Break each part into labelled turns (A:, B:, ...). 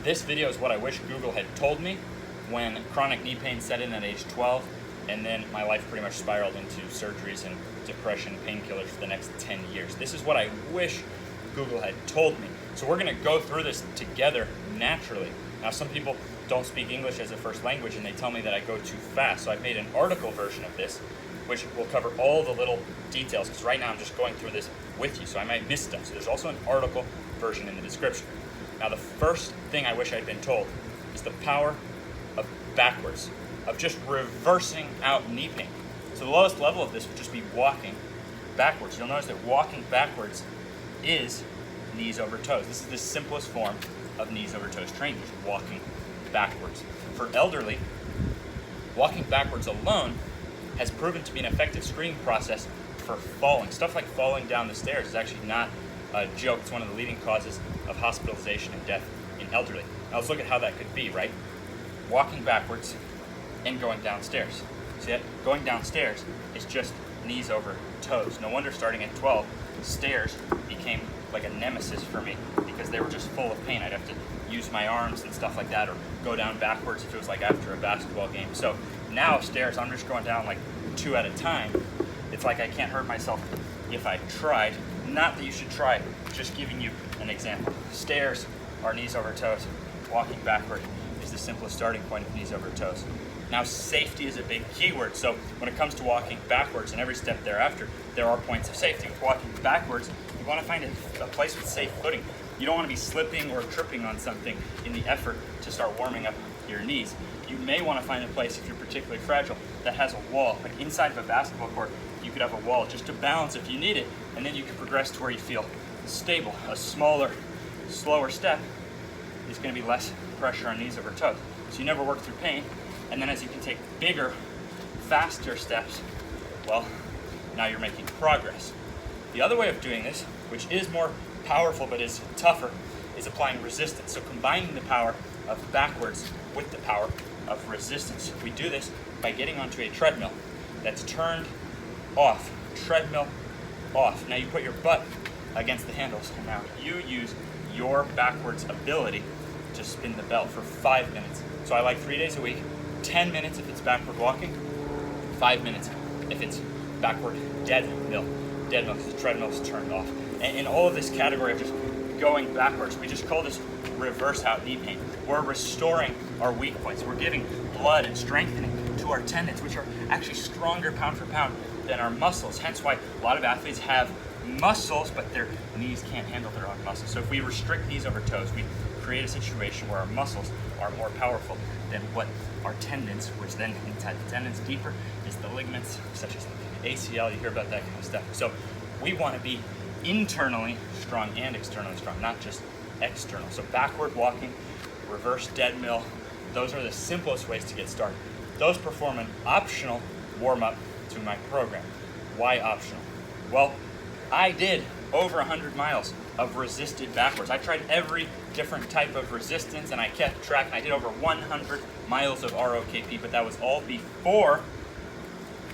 A: This video is what I wish Google had told me when chronic knee pain set in at age 12, and then my life pretty much spiraled into surgeries and depression, painkillers for the next 10 years. This is what I wish Google had told me. So we're gonna go through this together naturally. Now, some people don't speak English as a first language and they tell me that I go too fast. So I've made an article version of this, which will cover all the little details, because right now I'm just going through this with you, so I might miss stuff. So there's also an article version in the description. Now, the first thing I wish I'd been told is the power of backwards, of just reversing out knee pain. So the lowest level of this would just be walking backwards. You'll notice that walking backwards is knees over toes. This is the simplest form of knees over toes training, just walking backwards. For elderly, walking backwards alone has proven to be an effective screening process for falling. Stuff like falling down the stairs is actually not a joke. It's one of the leading causes of hospitalization and death in elderly. Now let's look at how that could be, right? Walking backwards and going downstairs. See that? Going downstairs is just knees over toes. No wonder starting at 12, stairs became like a nemesis for me because they were just full of pain. I'd have to use my arms and stuff like that, or go down backwards if it was like after a basketball game. So now stairs, I'm just going down like 2 at a time. It's like I can't hurt myself if I tried. Not that you should try, just giving you an example. Stairs are knees over toes. Walking backward is the simplest starting point of knees over toes. Now, safety is a big keyword. So when it comes to walking backwards and every step thereafter, there are points of safety. With walking backwards, you want to find a place with safe footing. You don't want to be slipping or tripping on something in the effort to start warming up your knees. You may want to find a place, if you're particularly fragile, that has a wall. Like inside of a basketball court, you could have a wall just to balance if you need it, and then you can progress to where you feel stable. A smaller, slower step is going to be less pressure on knees over toes. So you never work through pain, and then as you can take bigger, faster steps, well, now you're making progress. The other way of doing this, which is more powerful but is tougher, is applying resistance. So combining the power of backwards with the power of resistance. We do this by getting onto a treadmill that's turned off. Treadmill off. Now you put your butt against the handles, and now you use your backwards ability to spin the belt for 5 minutes. So I like 3 days a week, 10 minutes if it's backward walking, 5 minutes if it's backward dead mill. Dead mill because the treadmill is turned off. And in all of this category of just going backwards, we just call this reverse out knee pain. We're restoring our weak points. We're giving blood and strengthening to our tendons, which are actually stronger pound for pound than our muscles. Hence why a lot of athletes have muscles, but their knees can't handle their own muscles. So if we restrict knees over toes, we create a situation where our muscles are more powerful than what our tendons, which then inside the tendons deeper is the ligaments, such as ACL. You hear about that kind of stuff. So we want to be internally strong and externally strong, not just external. So backward walking, reverse dead mill, those are the simplest ways to get started. Those perform an optional warm-up to my program. Why optional? Well, I did over 100 miles of resisted backwards. I tried every different type of resistance and I kept track, and I did over 100 miles of ROKP, but that was all before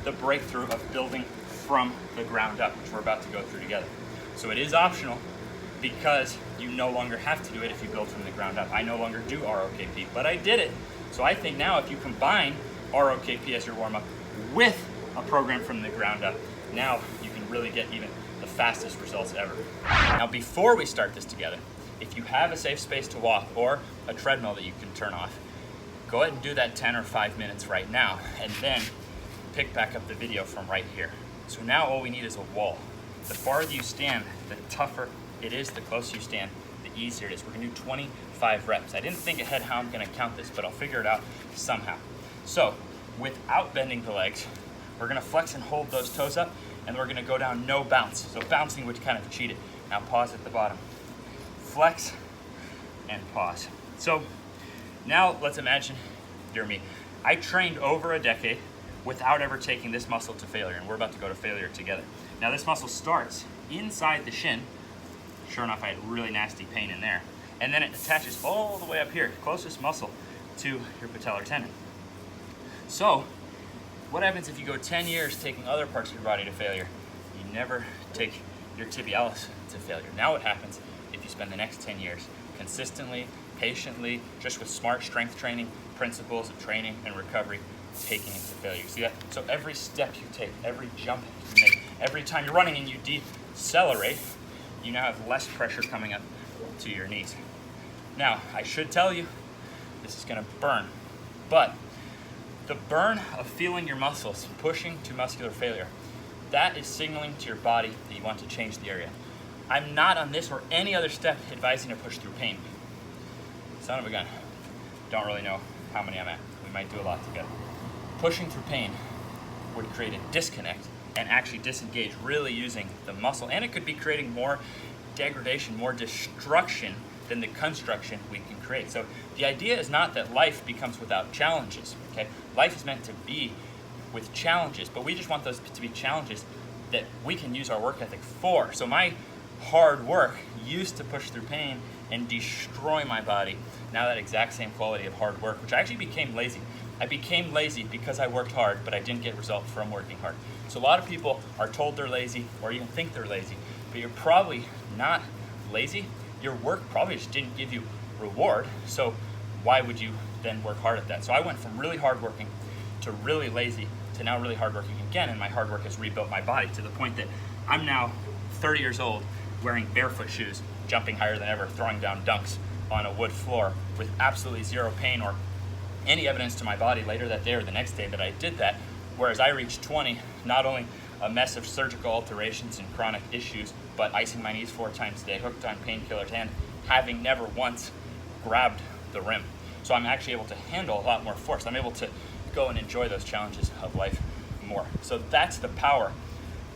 A: the breakthrough of building from the ground up, which we're about to go through together. So it is optional because you no longer have to do it if you build from the ground up. I no longer do ROKP, but I did it. So I think now if you combine ROKP as your warm-up with a program from the ground up, now you can really get even the fastest results ever. Now, before we start this together, if you have a safe space to walk or a treadmill that you can turn off, go ahead and do that 10 or 5 minutes right now, and then pick back up the video from right here. So now all we need is a wall. The farther you stand, the tougher it is. The closer you stand, the easier it is. We're gonna do 25 reps. I didn't think ahead how I'm gonna count this, but I'll figure it out somehow. So without bending the legs, we're gonna flex and hold those toes up, and we're gonna go down no bounce. So bouncing would kind of cheat it. Now pause at the bottom. Flex and pause. So now let's imagine you're me. I trained over a decade without ever taking this muscle to failure, and we're about to go to failure together. Now this muscle starts inside the shin. Sure enough, I had really nasty pain in there. And then it attaches all the way up here, closest muscle to your patellar tendon. So what happens if you go 10 years taking other parts of your body to failure? You never take your tibialis to failure. Now what happens if you spend the next 10 years consistently patiently, just with smart strength training, principles of training and recovery, taking it to failure. You see that? So every step you take, every jump you make, every time you're running and you decelerate, you now have less pressure coming up to your knees. Now, I should tell you, this is gonna burn, but the burn of feeling your muscles pushing to muscular failure, that is signaling to your body that you want to change the area. I'm not on this or any other step advising to push through pain. Son of a gun. Don't really know how many I'm at. We might do a lot together. Pushing through pain would create a disconnect and actually disengage, really using the muscle. And it could be creating more degradation, more destruction than the construction we can create. So the idea is not that life becomes without challenges, okay? Life is meant to be with challenges, but we just want those to be challenges that we can use our work ethic for. So my hard work used to push through pain and destroy my body. Now that exact same quality of hard work, which I actually became lazy. I became lazy because I worked hard, but I didn't get results from working hard. So a lot of people are told they're lazy or even think they're lazy, but you're probably not lazy. Your work probably just didn't give you reward, so why would you then work hard at that? So I went from really hardworking to really lazy to now really hardworking again, and my hard work has rebuilt my body to the point that I'm now 30 years old, wearing barefoot shoes, jumping higher than ever, throwing down dunks on a wood floor with absolutely zero pain or any evidence to my body later that day or the next day that I did that. Whereas I reached 20, not only a mess of surgical alterations and chronic issues, but icing my knees 4 times a day, hooked on painkillers, and having never once grabbed the rim. So I'm actually able to handle a lot more force. I'm able to go and enjoy those challenges of life more. So that's the power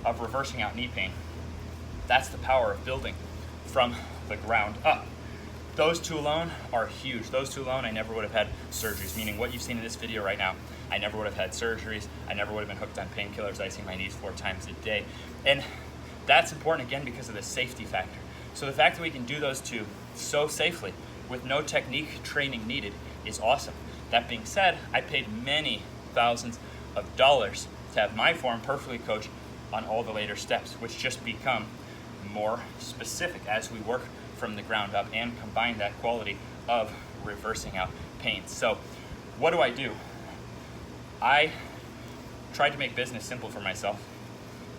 A: of reversing out knee pain. That's the power of building from the ground up. Those two alone are huge. Those two alone, I never would have had surgeries, meaning what you've seen in this video right now, I never would have had surgeries. I never would have been hooked on painkillers, icing my knees 4 times a day. And that's important again because of the safety factor. So the fact that we can do those two so safely with no technique training needed is awesome. That being said, I paid many thousands of dollars to have my form perfectly coached on all the later steps, which just become more specific as we work from the ground up and combine that quality of reversing out pain. So what do? I tried to make business simple for myself,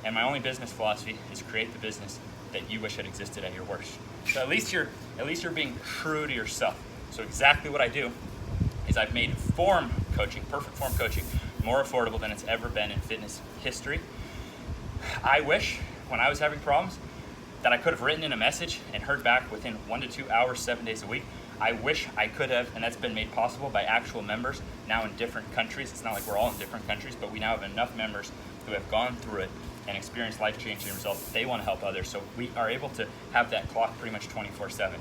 A: and my only business philosophy is create the business that you wish had existed at your worst. So at least you're being true to yourself. So exactly what I do is I've made form coaching, perfect form coaching, more affordable than it's ever been in fitness history. I wish when I was having problems that I could have written in a message and heard back within 1 to 2 hours, 7 days a week. I wish I could have, and that's been made possible by actual members now in different countries. It's not like we're all in different countries, but we now have enough members who have gone through it and experienced life-changing results. They want to help others, so we are able to have that clock pretty much 24/7.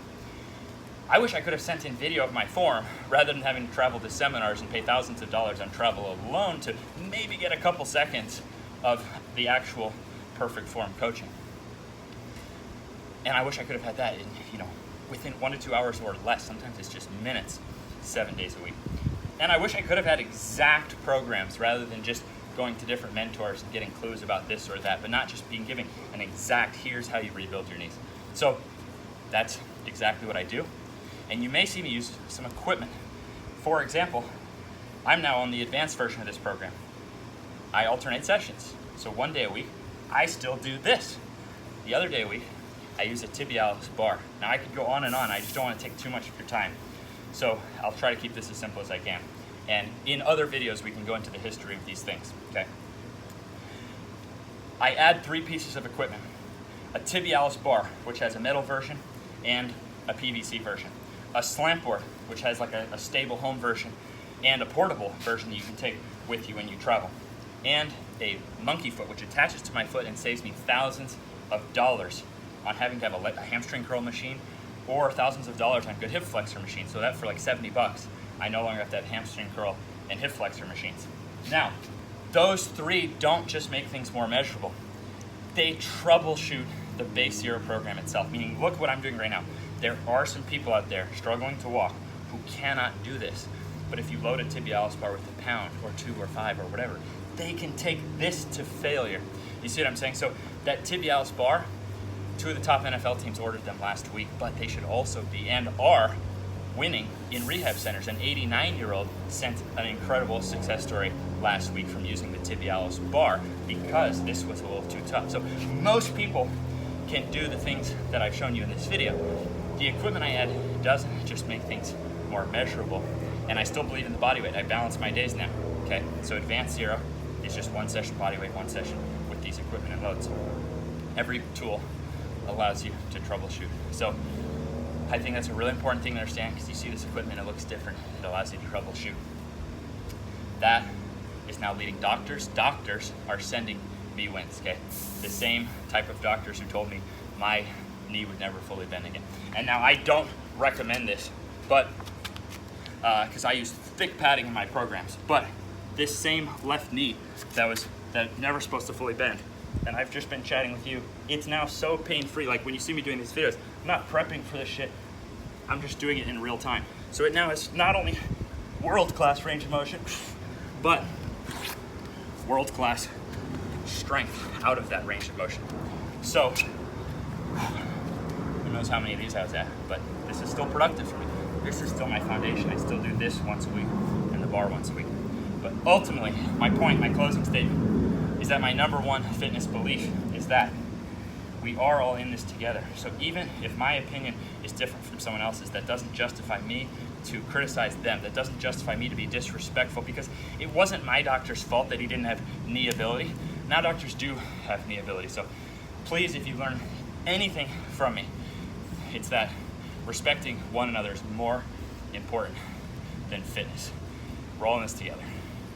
A: I wish I could have sent in video of my form rather than having to travel to seminars and pay thousands of dollars on travel alone to maybe get a couple seconds of the actual perfect form coaching. And I wish I could have had that in, within 1 to 2 hours or less. Sometimes it's just minutes, 7 days a week. And I wish I could have had exact programs rather than just going to different mentors and getting clues about this or that, but not just giving an exact, here's how you rebuild your knees. So that's exactly what I do. And you may see me use some equipment. For example, I'm now on the advanced version of this program. I alternate sessions. So 1 day a week, I still do this. The other day a week, I use a tibialis bar. Now I could go on and on, I just don't want to take too much of your time. So I'll try to keep this as simple as I can. And in other videos, we can go into the history of these things, okay? I add 3 pieces of equipment. A tibialis bar, which has a metal version and a PVC version. A slant board, which has like a stable home version, and a portable version that you can take with you when you travel. And a monkey foot, which attaches to my foot and saves me thousands of dollars on having to have a hamstring curl machine or thousands of dollars on good hip flexor machines. So that for like $70, I no longer have to have hamstring curl and hip flexor machines. Now, those 3 don't just make things more measurable. They troubleshoot the Base Zero program itself, meaning look what I'm doing right now. There are some people out there struggling to walk who cannot do this. But if you load a tibialis bar with a pound or 2 or 5 or whatever, they can take this to failure. You see what I'm saying? So that tibialis bar, 2 of the top NFL teams ordered them last week, but they should also be and are winning in rehab centers. An 89-year-old sent an incredible success story last week from using the tibialis bar because this was a little too tough. So most people can do the things that I've shown you in this video. The equipment I add doesn't just make things more measurable, and I still believe in the body weight. I balance my days now, okay? So advanced zero is just 1 session body weight, 1 session with these equipment and loads. Every tool allows you to troubleshoot. So I think that's a really important thing to understand, because you see this equipment, it looks different. It allows you to troubleshoot. That is now leading doctors. Doctors are sending me wins, okay? The same type of doctors who told me my knee would never fully bend again. And now I don't recommend this, but because I use thick padding in my programs, but this same left knee that never supposed to fully bend, and I've just been chatting with you, it's now so pain-free. Like when you see me doing these videos, I'm not prepping for this shit. I'm just doing it in real time. So it now has not only world-class range of motion, but world-class strength out of that range of motion. So who knows how many of these I was at, but this is still productive for me. This is still my foundation. I still do this once a week and the bar once a week. But ultimately, my point, my closing statement, is that my number one fitness belief is that we are all in this together. So even if my opinion is different from someone else's, that doesn't justify me to criticize them. That doesn't justify me to be disrespectful, because it wasn't my doctor's fault that he didn't have knee ability. Now doctors do have knee ability. So please, if you learn anything from me, it's that respecting one another is more important than fitness. We're all in this together.